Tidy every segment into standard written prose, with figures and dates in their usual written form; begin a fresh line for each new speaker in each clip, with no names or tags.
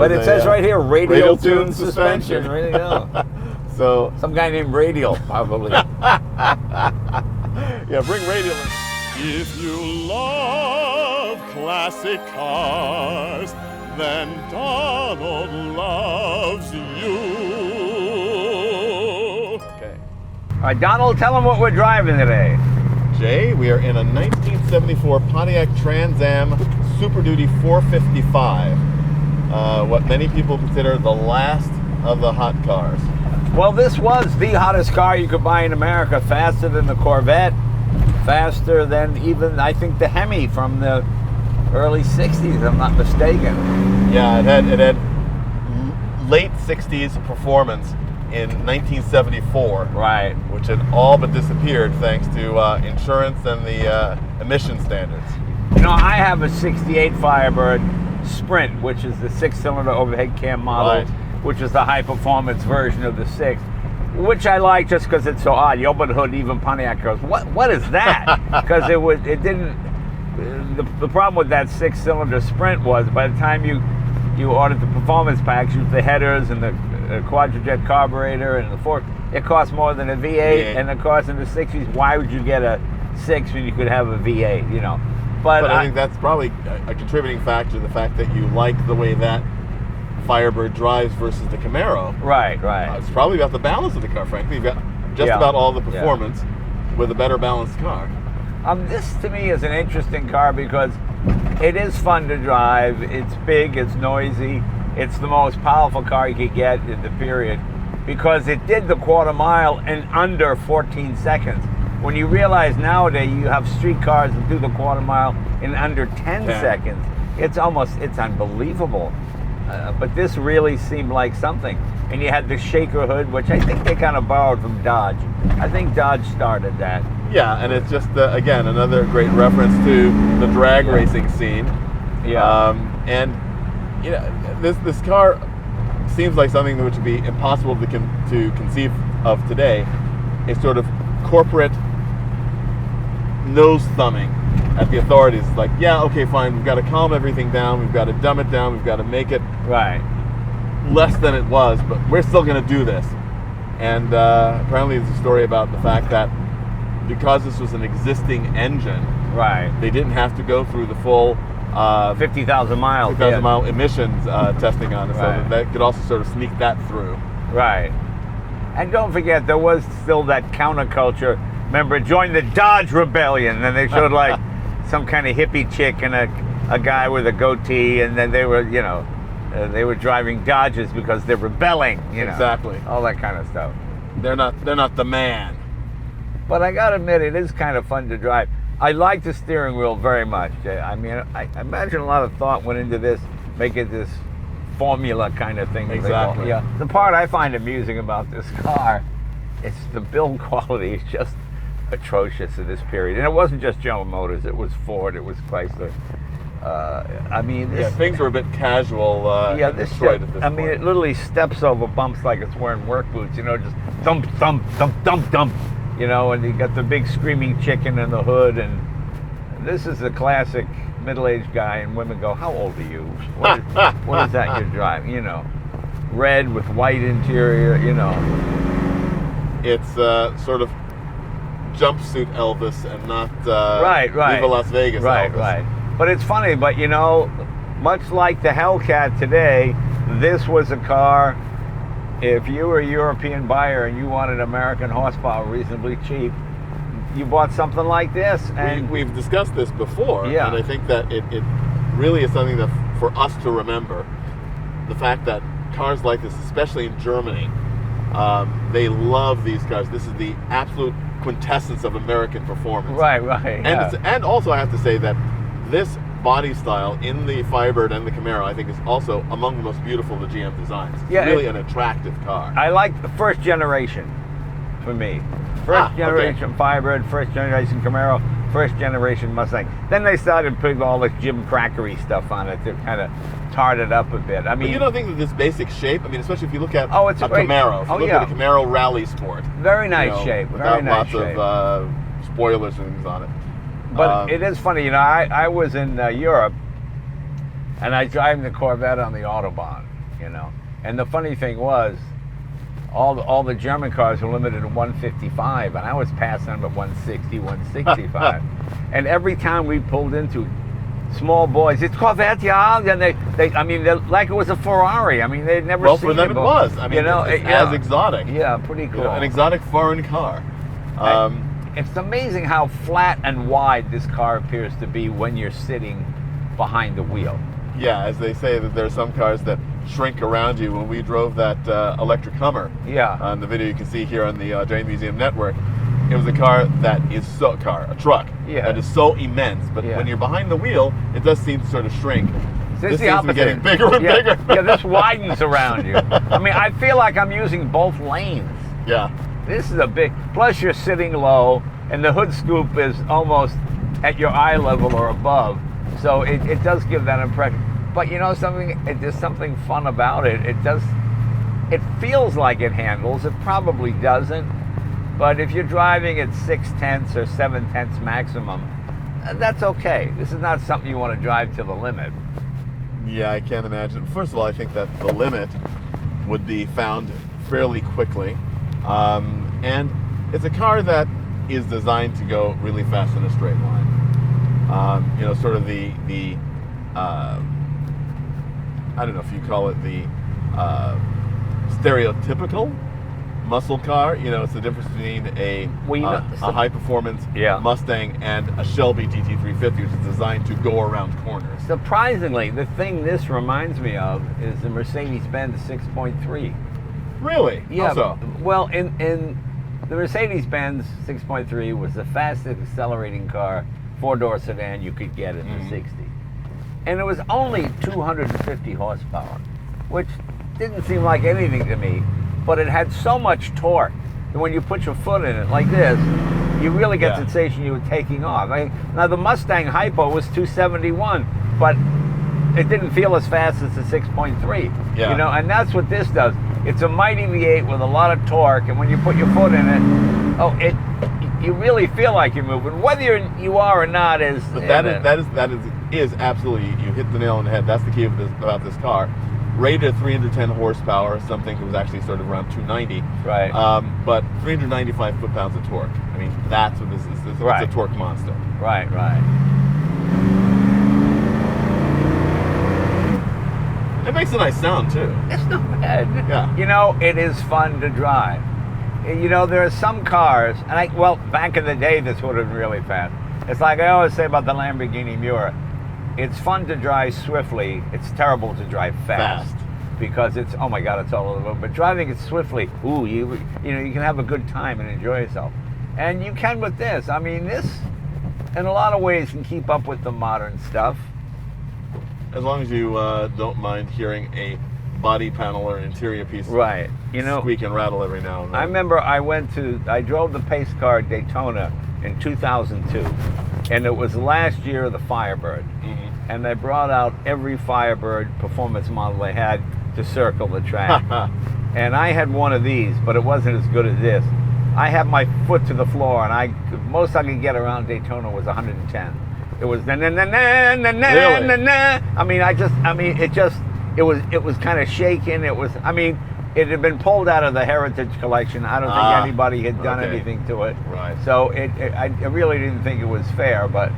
But it says right here, radial tune suspension. There you go.
So
some guy named Radial, probably.
Yeah, bring radial in.
If you love classic cars, then Donald loves you.
Okay.
All right, Donald, tell him what we're driving today.
Jay, we are in a 1974 Pontiac Trans Am Super Duty 455. What many people consider the last of the hot cars.
Well, this was the hottest car you could buy in America, faster than the Corvette, faster than even, I think, the Hemi from the early 60s, if I'm not mistaken.
Yeah, it had late 60s performance in 1974.
Right.
Which had all but disappeared thanks to insurance and the emission standards.
You know, I have a 68 Firebird Sprint, which is the 6-cylinder overhead cam model,
Right.
which is the high-performance version of the 6, which I like just because it's so odd. You open the hood, even Pontiac goes, what is that? Because it didn't. The problem with that 6-cylinder Sprint was by the time you ordered the performance packs, you the headers and the quadrajet carburetor and the fork, it cost more than a V8. And of course in the 60s, why would you get a 6 when you could have a V8? You know. But
I think that's probably a contributing factor, the fact that you like the way that Firebird drives versus the Camaro.
Right.
It's probably about the balance of the car, frankly. You've got just about all the performance with a better balanced car.
This to me is an interesting car because it is fun to drive. It's big, it's noisy. It's the most powerful car you could get in the period because it did the quarter mile in under 14 seconds. When you realize nowadays you have street cars that do the quarter mile in under 10 seconds, it's unbelievable. But this really seemed like something. And you had the shaker hood, which I think they kind of borrowed from Dodge. I think Dodge started that.
Yeah, and it's just, again, another great reference to the drag racing scene.
Yeah.
And, you know, this car seems like something which would be impossible to conceive of today. A sort of corporate nose thumbing at the authorities. It's like, yeah, okay, fine, we've got to calm everything down, we've got to dumb it down, we've got to make it less than it was, but we're still going to do this. And apparently there's a story about the fact that because this was an existing engine, they didn't have to go through the full
50,000 mile
emissions testing on it, so that could also sort of sneak that through.
Right. And don't forget, there was still that counterculture. Remember, join the Dodge Rebellion, and they showed like some kind of hippie chick and a guy with a goatee, and then they were, you know, they were driving Dodges because they're rebelling, you know.
Exactly.
All that kind of stuff.
They're not the man.
But I gotta admit, it is kind of fun to drive. I like the steering wheel very much. I mean, I imagine a lot of thought went into this, make it this formula kind of thing.
Exactly.
Yeah. The part I find amusing about this car, it's the build quality is just atrocious at this period. And it wasn't just General Motors, it was Ford, it was Chrysler. I mean,
things were a bit casual.
This
Detroit at this
point. It literally steps over bumps like it's wearing work boots, you know, just thump, thump, thump, thump, thump, you know, and you got the big screaming chicken in the hood. And this is a classic middle-aged guy, and women go, how old are you? What is that you're driving? You know, red with white interior, you know.
It's sort of jumpsuit Elvis and not Viva Las Vegas Elvis.
Right. But it's funny, but you know, much like the Hellcat today, this was a car, if you were a European buyer and you wanted American horsepower reasonably cheap, you bought something like this. And
we've discussed this before, and I think that it really is something that for us to remember, the fact that cars like this, especially in Germany, they love these cars. This is the absolute quintessence of American performance.
Right.
And also I have to say that this body style in the Firebird and the Camaro, I think, is also among the most beautiful of the GM designs. It's really an attractive car.
I like the first generation for me. First generation Firebird, first generation Camaro, first generation Mustang. Then they started putting all this Jim Crackery stuff on it to kind of tart it up a bit. I mean,
but you don't think that this basic shape, I mean, especially if you look at
it's
a Camaro, if you look at a Camaro Rally Sport.
Very nice shape. Very nice shape.
Lots of spoilers and things on it.
But it is funny, you know, I was in Europe, and I was driving the Corvette on the Autobahn. you know. And the funny thing was, all the German cars were limited to 155, and I was passing them at 160, 165. And every time we pulled into small boys, it's Corvette, yeah, and they're like it was a Ferrari. I mean, they'd never seen it.
Well, for them it was. I mean,
you know,
it's as exotic.
Yeah, pretty cool.
You know, an exotic foreign car.
It's amazing how flat and wide this car appears to be when you're sitting behind the wheel.
Yeah, as they say that there are some cars that shrink around you. When we drove that electric Hummer, on the video you can see here on the Audrain Museum Network, it was a car that is a truck that is so immense. But when you're behind the wheel, it does seem to sort of shrink. This seems to be getting bigger and bigger.
Yeah, this widens around you. I mean, I feel like I'm using both lanes.
Yeah.
This is a big, plus you're sitting low, and the hood scoop is almost at your eye level or above. So it does give that impression. But you know something, there's something fun about it. It feels like it handles, it probably doesn't. But if you're driving at 6/10 or 7/10 maximum, that's okay. This is not something you want to drive to the limit.
Yeah, I can't imagine. First of all, I think that the limit would be found fairly quickly. And it's a car that is designed to go really fast in a straight line. You know, sort of the I don't know if you call it the stereotypical muscle car. You know, it's the difference between a high-performance Mustang and a Shelby GT350, which is designed to go around corners.
Surprisingly, the thing this reminds me of is the Mercedes-Benz 6.3.
Really?
Yeah.
Also?
Well, in the Mercedes-Benz 6.3 was the fastest accelerating car, four-door sedan you could get in the 60s. And it was only 250 horsepower, which didn't seem like anything to me, but it had so much torque that when you put your foot in it like this, you really get the sensation you were taking off. Now the Mustang Hypo was 271, but it didn't feel as fast as the 6.3.
Yeah.
You know, and that's what this does. It's a mighty V8 with a lot of torque, and when you put your foot in it, you really feel like you're moving, whether you are or not.
But that is absolutely, you hit the nail on the head. That's the key about this car. Rated 310 horsepower, something that was actually sort of around 290.
Right.
But 395 foot-pounds of torque. I mean, that's what this is. It's a torque monster.
Right.
It makes a nice sound, too.
It's not bad.
Yeah.
You know, it is fun to drive. You know, there are some cars, and back in the day, this would have been really fast. It's like I always say about the Lamborghini Miura. It's fun to drive swiftly. It's terrible to drive fast. Because it's, oh my God, it's all over. But driving it swiftly, you can have a good time and enjoy yourself. And you can with this. I mean, this, in a lot of ways, can keep up with the modern stuff.
As long as you don't mind hearing a body panel or interior piece squeak and rattle every now and then.
I remember I drove the pace car at Daytona in 2002, and it was last year of the Firebird. And they brought out every Firebird performance model they had to circle the track. And I had one of these, but it wasn't as good as this. I had my foot to the floor, and most I could get around Daytona was 110. It was na na na na na na na na. I mean, it was kind of shaking. It had been pulled out of the Heritage Collection. I don't think anybody had done anything to it.
Right.
So I really didn't think it was fair, but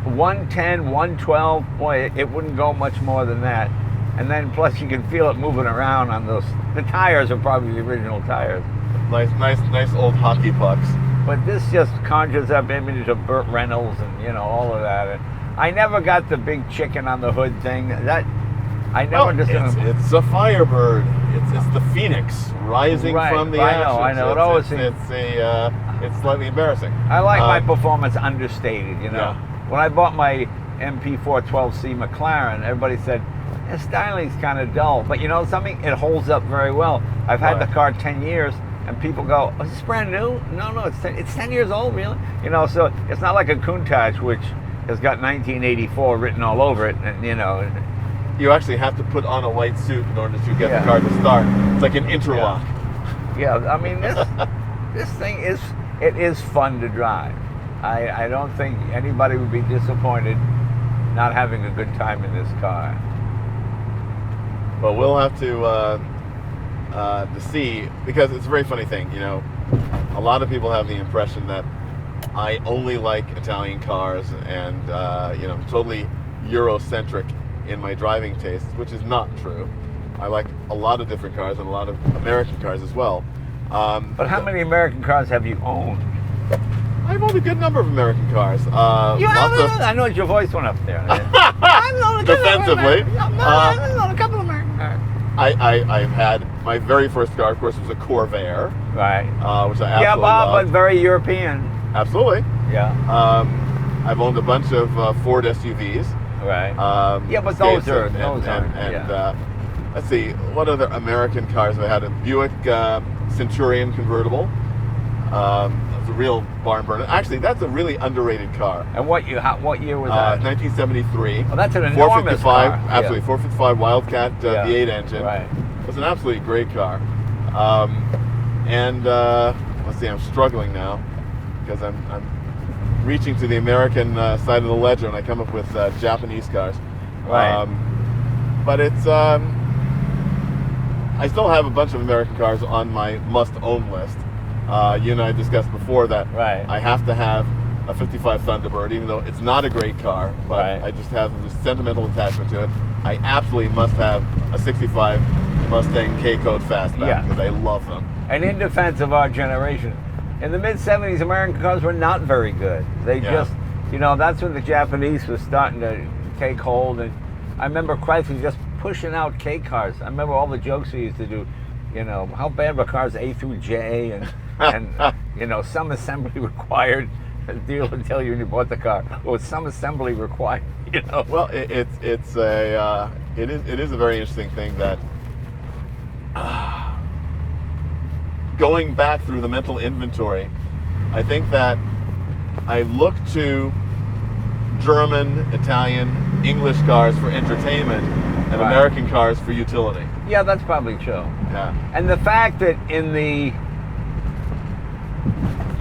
110, 112, boy, it wouldn't go much more than that. And then plus you can feel it moving around on those. The tires are probably the original tires.
Nice old hockey pucks.
But this just conjures up images of Burt Reynolds and all of that. And I never got the big chicken on the hood thing.
It's a Firebird. It's the Phoenix rising from the ashes.
I know.
It's slightly embarrassing.
I like my performance understated.
Yeah.
When I bought my MP412C McLaren, everybody said the styling's kind of dull. But you know something? It holds up very well. I've had the car 10 years. And people go, oh, is this brand new? No, it's 10 years old, really? So it's not like a Countach, which has got 1984 written all over it, and
you actually have to put on a white suit in order to get the car to start. It's like an interlock.
Yeah, I mean, this thing is fun to drive. I don't think anybody would be disappointed not having a good time in this car.
But we'll have to see, because it's a very funny thing. You know, a lot of people have the impression that I only like Italian cars and you know, totally Eurocentric in my driving tastes, which is not true. I like a lot of different cars and a lot of American cars as well.
But how many American cars have you owned?
I've owned a good number of American cars.
I know your voice went up there.
Defensively.
I've owned a couple of American cars.
I've had, my very first car, of course, was a Corvair.
Right.
Which I absolutely loved.
But very European.
Absolutely.
Yeah.
I've owned a bunch of Ford SUVs.
Right. But those are. Let's
see, what other American cars have I had? A Buick Centurion convertible. It's a real barn burner. Actually, that's a really underrated car.
And what year was that?
1973.
Well, that's an enormous
455,
car.
absolutely. 455 Wildcat V8 engine.
Right.
It was an absolutely great car. Let's see, I'm struggling now because I'm reaching to the American side of the ledger, and I come up with Japanese cars.
Right.
But it's I still have a bunch of American cars on my must-own list. You and I discussed before that I have to have a 55 Thunderbird, even though it's not a great car, but I just have this sentimental attachment to it. I absolutely must have a 65 Mustang K-Code Fastback because I love them.
And in defense of our generation, in the mid-'70s, American cars were not very good. They just, you know, that's when the Japanese was starting to take hold. And I remember Chrysler just pushing out K cars. I remember all the jokes we used to do. You know, how bad were cars A through J, and you know, some assembly required. The dealer would tell you when you bought the car, well, some assembly required. You know.
Well, it is a very interesting thing that going back through the mental inventory, I think that I look to German, Italian, English cars for entertainment and American cars for utility.
Yeah, that's probably true.
Yeah.
And the fact that in the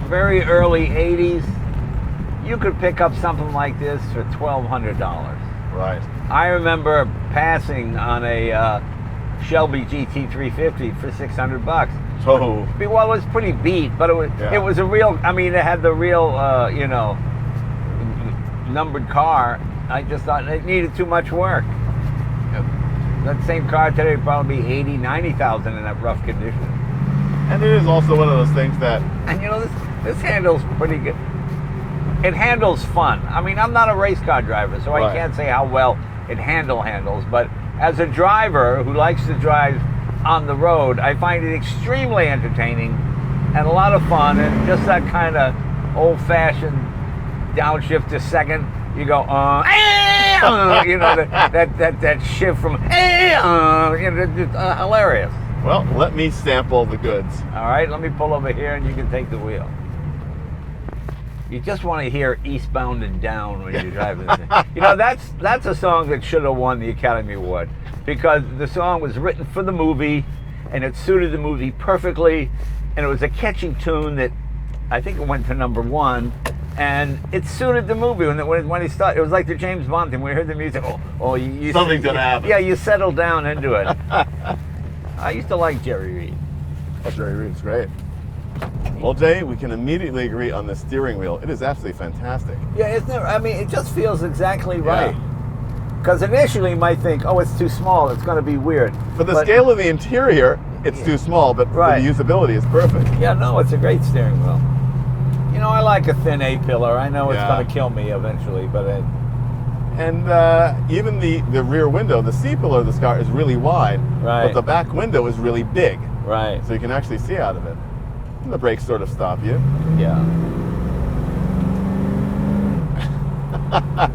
very early 80s, you could pick up something like this for $1,200.
Right.
I remember passing on a Shelby GT350 for $600.
Oh.
Well, it was pretty beat, but it was a real. I mean, it had the real, you know, numbered car. I just thought it needed too much work. That same car today would probably be 80, 90,000 in that rough condition.
And it is also one of those things that,
and you know, this handles pretty good. It handles fun. I mean, I'm not a race car driver, so I can't say how well it handles. But as a driver who likes to drive on the road, I find it extremely entertaining and a lot of fun, and just that kind of old-fashioned downshift to second. You go, you know, that shift from, you know, hilarious.
Well, let me sample the goods.
All right, let me pull over here and you can take the wheel. You just want to hear Eastbound and Down when you're driving this thing. You know, that's a song that should have won the Academy Award, because the song was written for the movie and it suited the movie perfectly, and it was a catchy tune that I think it went to #1. And it suited the movie when he started. It was like the James Bond thing. When we heard the music,
something's gonna happen.
Yeah, you settle down into it. I used to like Jerry Reed.
Oh, Jerry Reed's great. Well, Jay, we can immediately agree on the steering wheel. It is absolutely fantastic.
Yeah, I mean, it just feels exactly right. Because initially you might think, oh, it's too small, it's going to be weird.
For the scale of the interior, it's too small, but for the usability, it's perfect.
Yeah, no, it's a great steering wheel. You know, I like a thin A-pillar. I know it's going to kill me eventually, but
even the rear window, the C-pillar of this car is really wide, but the back window is really big.
Right.
So you can actually see out of it. And the brakes sort of stop you.
Yeah.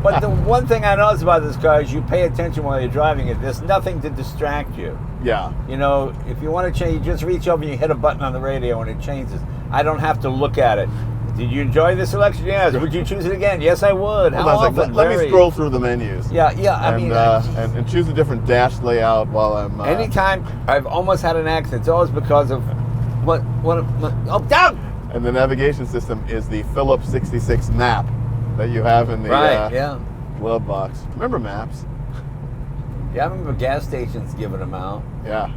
But the one thing I notice about this car is you pay attention while you're driving it. There's nothing to distract you.
Yeah.
You know, if you want to change, you just reach over and you hit a button on the radio and it changes. I don't have to look at it. Did you enjoy this selection? Yes. Would you choose it again? Yes, I would. How often?
Let me scroll through the menus.
Yeah. I mean,
and choose a different dash layout while I'm.
Anytime I've almost had an accident, it's always because of down.
And the navigation system is the Philips 66 map that you have in the glove box. Remember maps?
Yeah, I remember gas stations giving them out.
Yeah.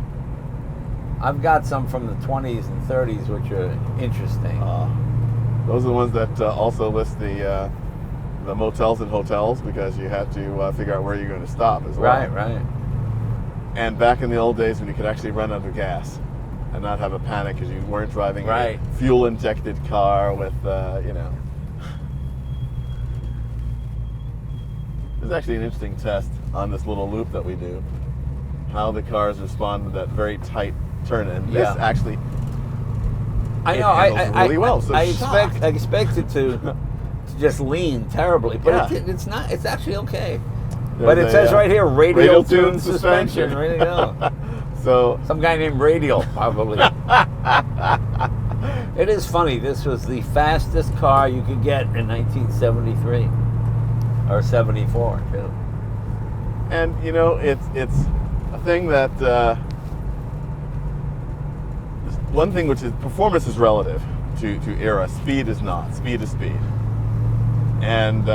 I've got some from the 20s and 30s, which are interesting.
Those are the ones that also list the motels and hotels, because you had to figure out where you're going to stop as well.
Right.
And back in the old days when you could actually run out of gas and not have a panic because you weren't driving a fuel-injected car with, There's actually an interesting test on this little loop that we do, how the cars respond to that very tight turn. And this actually,
I know,
really well. So
I expected to just lean terribly, but it's not. It's actually okay. But it says right here, radial tune suspension. There you go.
So
some guy named Radial, probably. It is funny. This was the fastest car you could get in 1973 or 74 too.
And it's a thing that one thing which is performance is relative to era. Speed is not. Speed is speed. And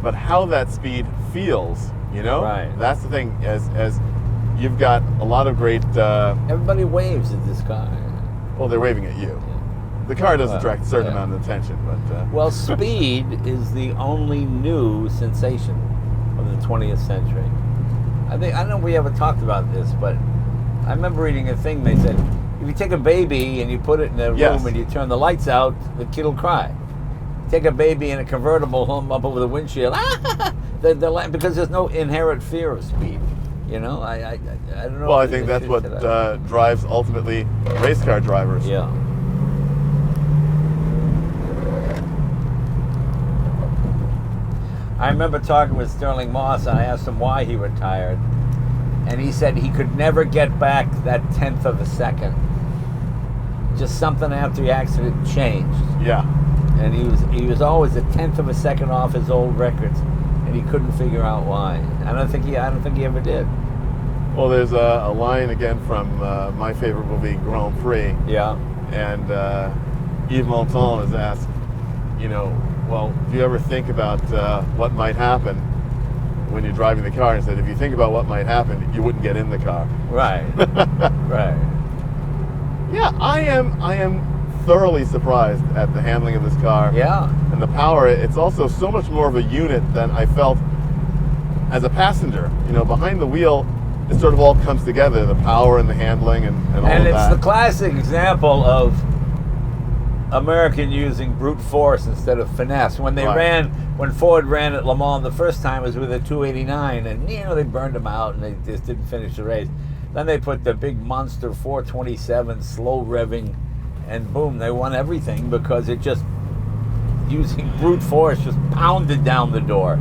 but how that speed feels, that's the thing. As you've got a lot of great.
Everybody waves at this car.
Well, they're waving at you. The car does attract a certain amount of attention, but
well, speed is the only new sensation of the 20th century. I don't know if we ever talked about this, but I remember reading a thing. They said if you take a baby and you put it in a room and you turn the lights out, the kid will cry. Take a baby in a convertible home up over the windshield, because there's no inherent fear of speed. I don't know.
Well, I think that's what drives ultimately race car drivers.
Yeah. I remember talking with Sterling Moss, and I asked him why he retired, and he said he could never get back that 1/10 of a second. Just something after the accident changed.
Yeah.
And he was always a 1/10 of a second off his old records, and he couldn't figure out why. I don't think he ever did.
Well, there's a line again from my favorite movie, Grand Prix.
Yeah.
And Yves Montand is asked, well, do you ever think about what might happen when you're driving the car? And said, if you think about what might happen, you wouldn't get in the car.
Right. Right.
Yeah, I am thoroughly surprised at the handling of this car.
Yeah.
And the power. It's also so much more of a unit than I felt as a passenger. Behind the wheel, it sort of all comes together, the power and the handling and all of that.
And it's the classic example of American using brute force instead of finesse. When when Ford ran at Le Mans the first time, it was with a 289, and they burned them out and they just didn't finish the race. Then they put the big monster 427 slow revving, and boom, they won everything because it just, using brute force, just pounded down the door,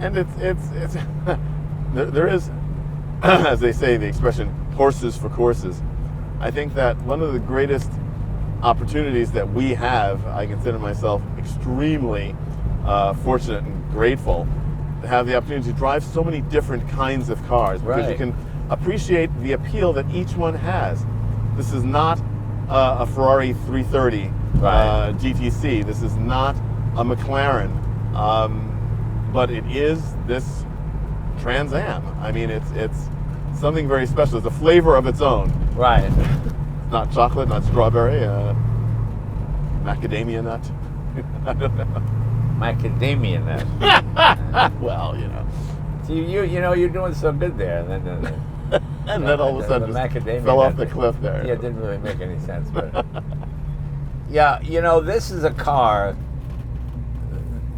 And it's there is, as they say, the expression horses for courses. I think that one of the greatest opportunities that we have, I consider myself extremely fortunate and grateful to have the opportunity to drive so many different kinds of cars, because you can appreciate the appeal that each one has. This is not a Ferrari 330 GTC. This is not a McLaren, but it is this Trans Am. I mean, it's something very special. It's a flavor of its own.
Right.
Not chocolate, not strawberry, macadamia nut. I don't know.
Macadamia nut.
Well,
So you're doing so good there, and
then all of a sudden just fell off the cliff there.
Yeah, it didn't really make any sense, but yeah, this is a car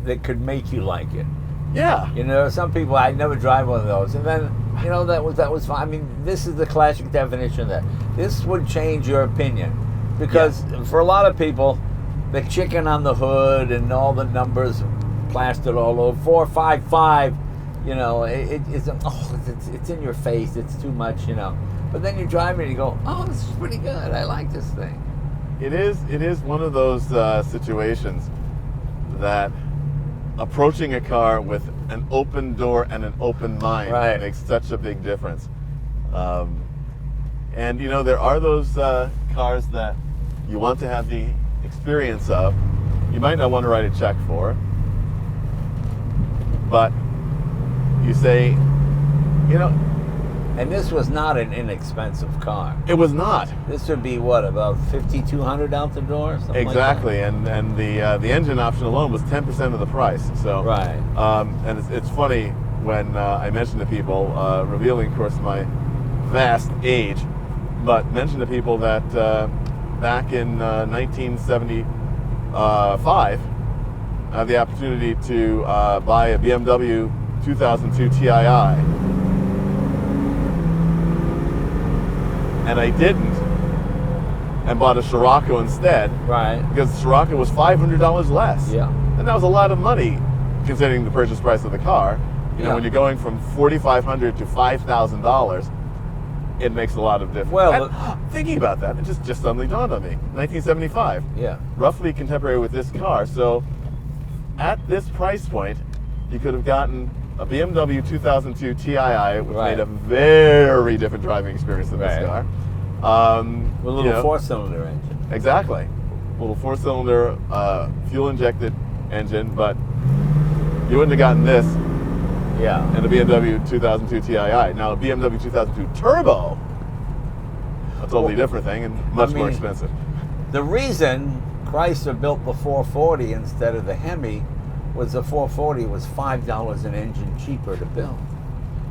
that could make you like it.
Yeah.
Some people, I never drive one of those, and then that was fine. I mean, this is the classic definition of that. This would change your opinion, because for a lot of people, the chicken on the hood and all the numbers plastered all over 455, it's in your face. It's too much, But then you drive it and you go, oh, this is pretty good. I like this thing.
It is one of those situations that approaching a car with an open door and an open mind makes such a big difference. And there are those cars that you want to have the experience of. You might not want to write a check for, but you say, you know,
And this was not an inexpensive car.
it was not.
This would be what, about $5,200 out the door? Something
Exactly,
Like
and the engine option alone was 10% of the price. So,
Right.
And it's funny when I mention to people, revealing, of course, my vast age, but mention to people that back in 1975, I had the opportunity to buy a BMW 2002 TII, and I didn't, and bought a Scirocco instead.
that. Right.
Because the Scirocco was $500 less.
Yeah.
And that was a lot of money considering the purchase price of the car. You know,
Yeah.
when you're going from $4,500 to $5,000, it makes a lot of difference.
Well,
And, thinking about that, it just suddenly dawned on me. 1975,
Yeah.
roughly contemporary with this car. So at this price point, you could have gotten a BMW 2002 TII, which
Right.
made a very different driving experience than this
Right.
car.
With a little
you know,
four-cylinder engine.
Exactly. A little four-cylinder, fuel-injected engine, but you wouldn't have gotten this
Yeah.
in a BMW 2002 TII. Now, a BMW 2002 Turbo, a totally different thing and much more
mean-
expensive.
The reason Chrysler built the 440 instead of the Hemi was the 440 was $5 an engine cheaper to build.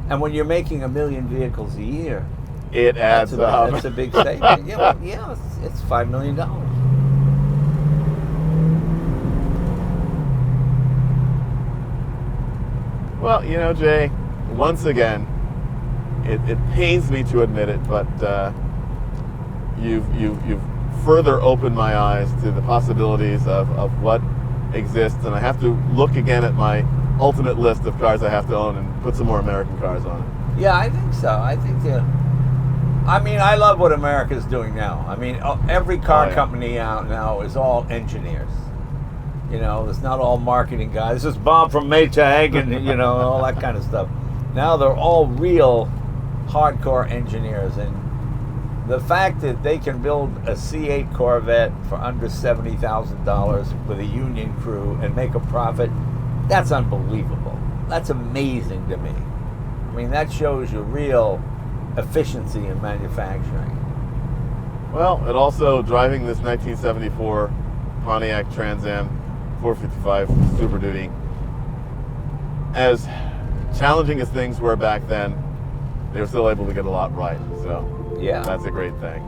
And when you're making 1 million vehicles a year,
It adds up.
that's a big statement. Yeah, well, yeah, it's $5 million.
Well, you know, Jay, once again, it pains me to admit it, but you've further opened my eyes to the possibilities of what exists, and I have to look again at my ultimate list of cars I have to own and put some more American cars on it.
Yeah, I think so. I think I love what America's doing now. I mean, every car
Oh, yeah.
company out now is all engineers. You know, it's not all marketing guys. This is Bob from Maytag and, you know, all that kind of stuff. Now they're all real hardcore engineers. And the fact that they can build a C8 Corvette for under $70,000 with a union crew and make a profit, that's unbelievable. That's amazing to me. I mean, that shows you real efficiency in manufacturing.
Well, and also driving this 1974 Pontiac Trans Am 455 Super Duty, as challenging as things were back then, they were still able to get a lot right. So
Yeah.
that's a great thing.